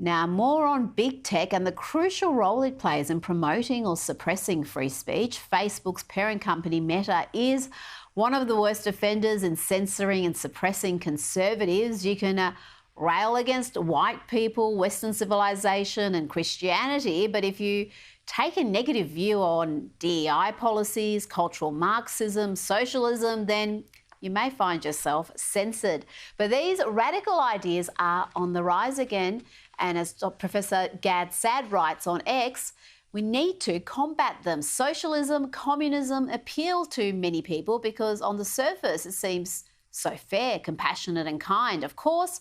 Now, more on big tech and the crucial role it plays in promoting or suppressing free speech. Facebook's parent company Meta is one of the worst offenders in censoring and suppressing conservatives. You can rail against white people, Western civilization and Christianity, but if you take a negative view on DEI policies, cultural Marxism, socialism, then you may find yourself censored. But these radical ideas are on the rise again. And as Professor Gad Saad writes on X, we need to combat them. Socialism, communism appeal to many people because on the surface it seems so fair, compassionate and kind. Of course,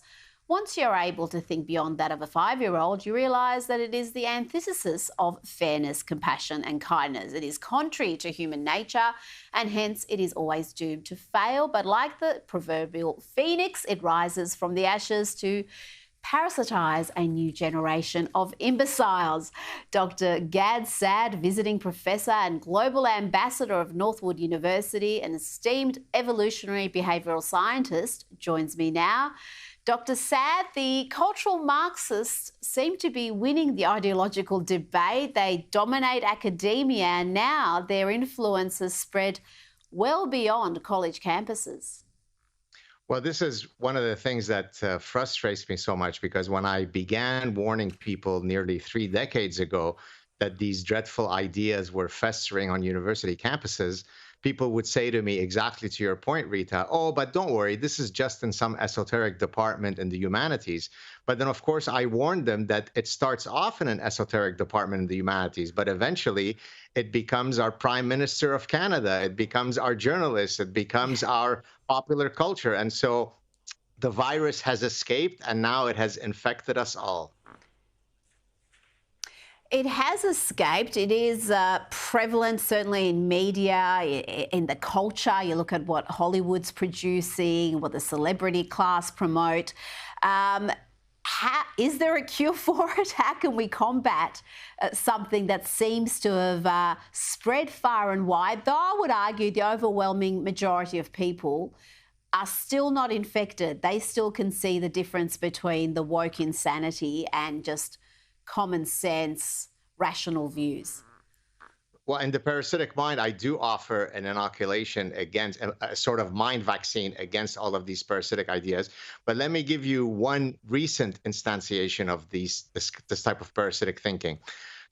once you're able to think beyond that of a 5-year-old, you realise that it is the antithesis of fairness, compassion and kindness. It is contrary to human nature and hence it is always doomed to fail. But like the proverbial phoenix, it rises from the ashes to parasitise a new generation of imbeciles. Dr. Gad Saad, visiting professor and global ambassador of Northwood University, an esteemed evolutionary behavioural scientist, joins me now. Dr. Saad, the cultural Marxists seem to be winning the ideological debate. They dominate academia and now their influence has spread well beyond college campuses. Well, this is one of the things that frustrates me so much, because when I began warning people nearly 3 decades ago that these dreadful ideas were festering on university campuses, people would say to me, exactly to your point, Rita, oh, but don't worry, this is just in some esoteric department in the humanities. But then, of course, I warned them that it starts off in an esoteric department in the humanities, but eventually it becomes our Prime Minister of Canada, it becomes our journalists, it becomes our popular culture. And so the virus has escaped and now it has infected us all. It has escaped. It is prevalent, certainly in media, in the culture. You look at what Hollywood's producing, what the celebrity class promote. Is there a cure for it? How can we combat something that seems to have spread far and wide? Though I would argue the overwhelming majority of people are still not infected. They still can see the difference between the woke insanity and just common sense, rational views. Well, in the parasitic mind, I do offer an inoculation against a sort of mind vaccine against all of these parasitic ideas. But let me give you one recent instantiation of this type of parasitic thinking.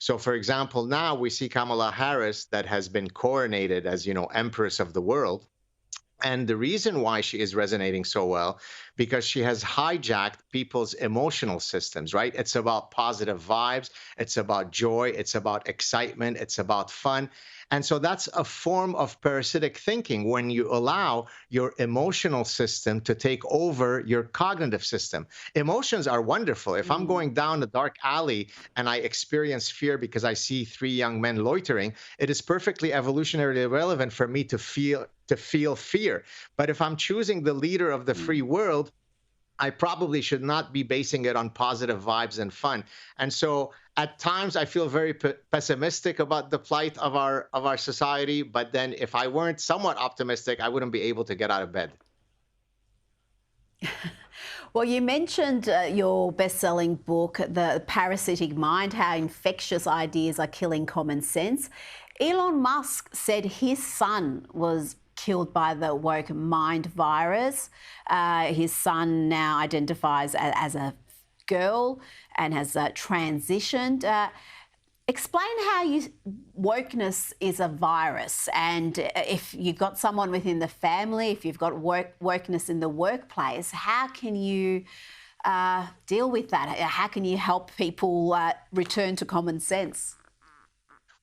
So, for example, now we see Kamala Harris that has been coronated as, Empress of the world. And the reason why she is resonating so well, because she has hijacked people's emotional systems, right? It's about positive vibes. It's about joy. It's about excitement. It's about fun. And so that's a form of parasitic thinking when you allow your emotional system to take over your cognitive system. Emotions are wonderful. If I'm going down a dark alley and I experience fear because I see 3 young men loitering, it is perfectly evolutionarily relevant for me to feel fear. But if I'm choosing the leader of the free world, I probably should not be basing it on positive vibes and fun. And so at times I feel very pessimistic about the plight of our society. But then if I weren't somewhat optimistic, I wouldn't be able to get out of bed. Well, you mentioned your best-selling book, The Parasitic Mind, how infectious ideas are killing common sense. Elon Musk said his son was killed by the woke mind virus. His son now identifies as a girl and has transitioned. Explain how wokeness is a virus, and if you've got someone within the family, if you've got wokeness in the workplace, how can you deal with that? How can you help people return to common sense?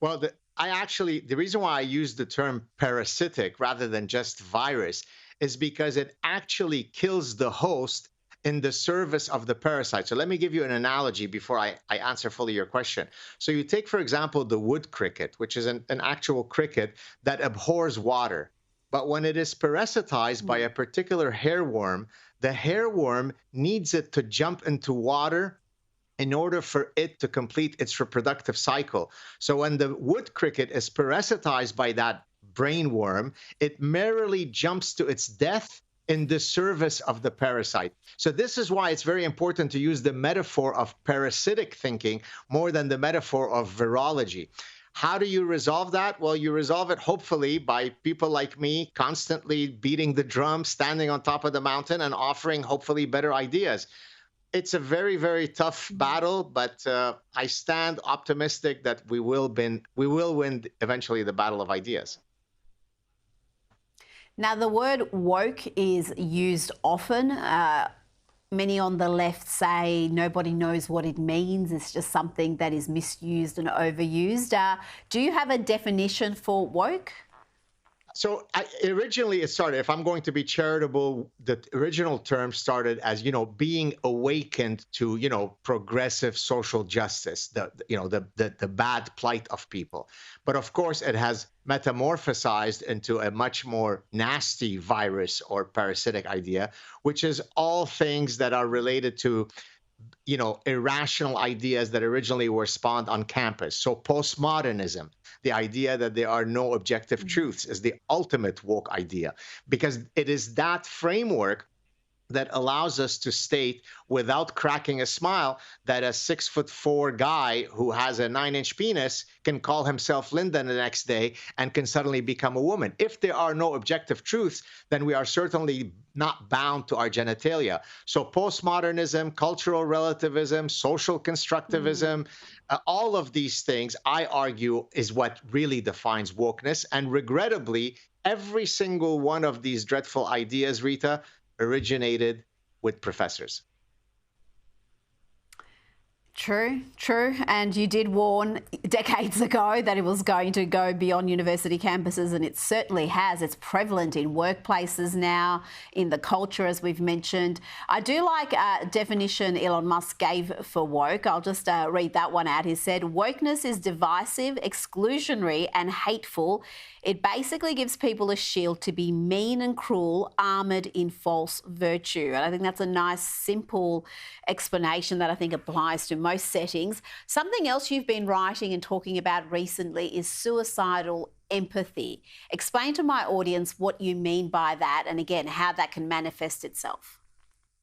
Well, the reason why I use the term parasitic rather than just virus is because it actually kills the host in the service of the parasite. So let me give you an analogy before I answer fully your question. So you take, for example, the wood cricket, which is an actual cricket that abhors water. But when it is parasitized by a particular hairworm, the hairworm needs it to jump into water in order for it to complete its reproductive cycle. So when the wood cricket is parasitized by that brain worm, it merrily jumps to its death in the service of the parasite. So this is why it's very important to use the metaphor of parasitic thinking more than the metaphor of virology. How do you resolve that? Well, you resolve it hopefully by people like me constantly beating the drum, standing on top of the mountain, and offering hopefully better ideas. It's a very, very tough battle, but I stand optimistic that we will win eventually the battle of ideas. Now, the word woke is used often. Many on the left say nobody knows what it means. It's just something that is misused and overused. Do you have a definition for woke? So originally it started, if I'm going to be charitable, the original term started as, being awakened to, progressive social justice, the bad plight of people. But of course, it has metamorphosized into a much more nasty virus or parasitic idea, which is all things that are related to irrational ideas that originally were spawned on campus. So postmodernism, the idea that there are no objective truths, is the ultimate woke idea, because it is that framework that allows us to state without cracking a smile that a 6'4" guy who has a 9-inch penis can call himself Linda the next day and can suddenly become a woman. If there are no objective truths, then we are certainly not bound to our genitalia. So postmodernism, cultural relativism, social constructivism, all of these things, I argue, is what really defines wokeness. And regrettably, every single one of these dreadful ideas, Rita, originated with professors. True. And you did warn decades ago that it was going to go beyond university campuses, and it certainly has. It's prevalent in workplaces now, in the culture, as we've mentioned. I do like a definition Elon Musk gave for woke. I'll just read that one out. He said, wokeness is divisive, exclusionary and hateful. It basically gives people a shield to be mean and cruel, armoured in false virtue. And I think that's a nice, simple explanation that I think applies to most settings. Something else you've been writing and talking about recently is suicidal empathy. Explain to my audience what you mean by that, and again, how that can manifest itself.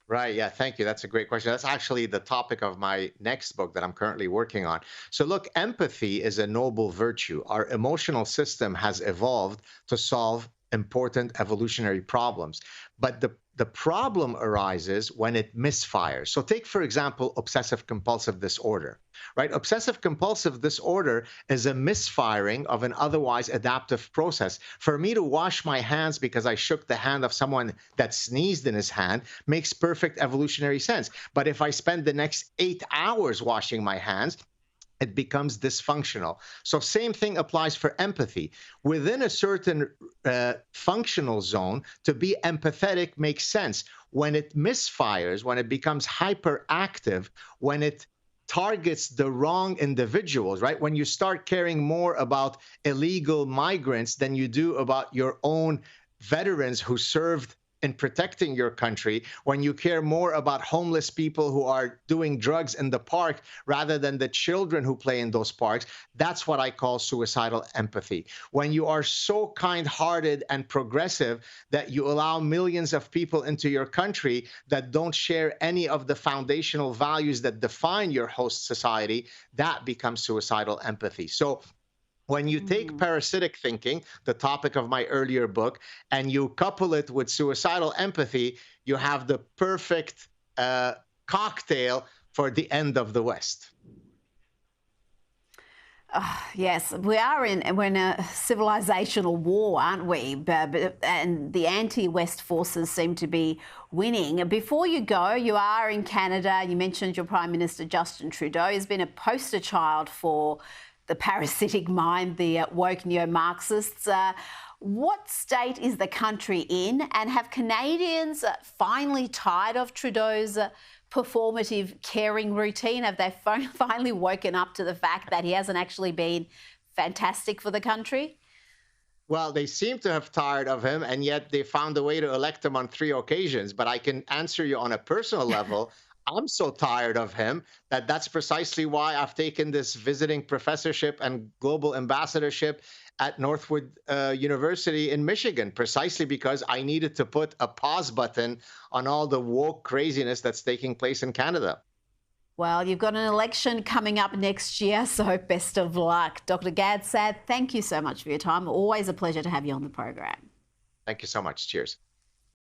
Right. Yeah. Thank you. That's a great question. That's actually the topic of my next book that I'm currently working on. So look, empathy is a noble virtue. Our emotional system has evolved to solve important evolutionary problems. But the problem arises when it misfires. So take, for example, obsessive compulsive disorder, right? Obsessive compulsive disorder is a misfiring of an otherwise adaptive process. For me to wash my hands because I shook the hand of someone that sneezed in his hand makes perfect evolutionary sense. But if I spend the next 8 hours washing my hands, it becomes dysfunctional. So same thing applies for empathy. Within a certain functional zone, to be empathetic makes sense. When it misfires, when it becomes hyperactive, when it targets the wrong individuals, right? When you start caring more about illegal migrants than you do about your own veterans who served in protecting your country, when you care more about homeless people who are doing drugs in the park rather than the children who play in those parks, that's what I call suicidal empathy. When you are so kind-hearted and progressive that you allow millions of people into your country that don't share any of the foundational values that define your host society, that becomes suicidal empathy. So when you take parasitic thinking, the topic of my earlier book, and you couple it with suicidal empathy, you have the perfect cocktail for the end of the West. Yes, we're in a civilizational war, aren't we? And the anti-West forces seem to be winning. Before you go, you are in Canada. You mentioned your Prime Minister, Justin Trudeau, has been a poster child for the parasitic mind, the woke neo-Marxists. What state is the country in? And have Canadians finally tired of Trudeau's performative caring routine? Have they finally woken up to the fact that he hasn't actually been fantastic for the country? Well, they seem to have tired of him, and yet they found a way to elect him on 3 occasions. But I can answer you on a personal level. I'm so tired of him that's precisely why I've taken this visiting professorship and global ambassadorship at Northwood University in Michigan, precisely because I needed to put a pause button on all the woke craziness that's taking place in Canada. Well, you've got an election coming up next year, so best of luck. Dr. Gad Saad, thank you so much for your time. Always a pleasure to have you on the program. Thank you so much. Cheers.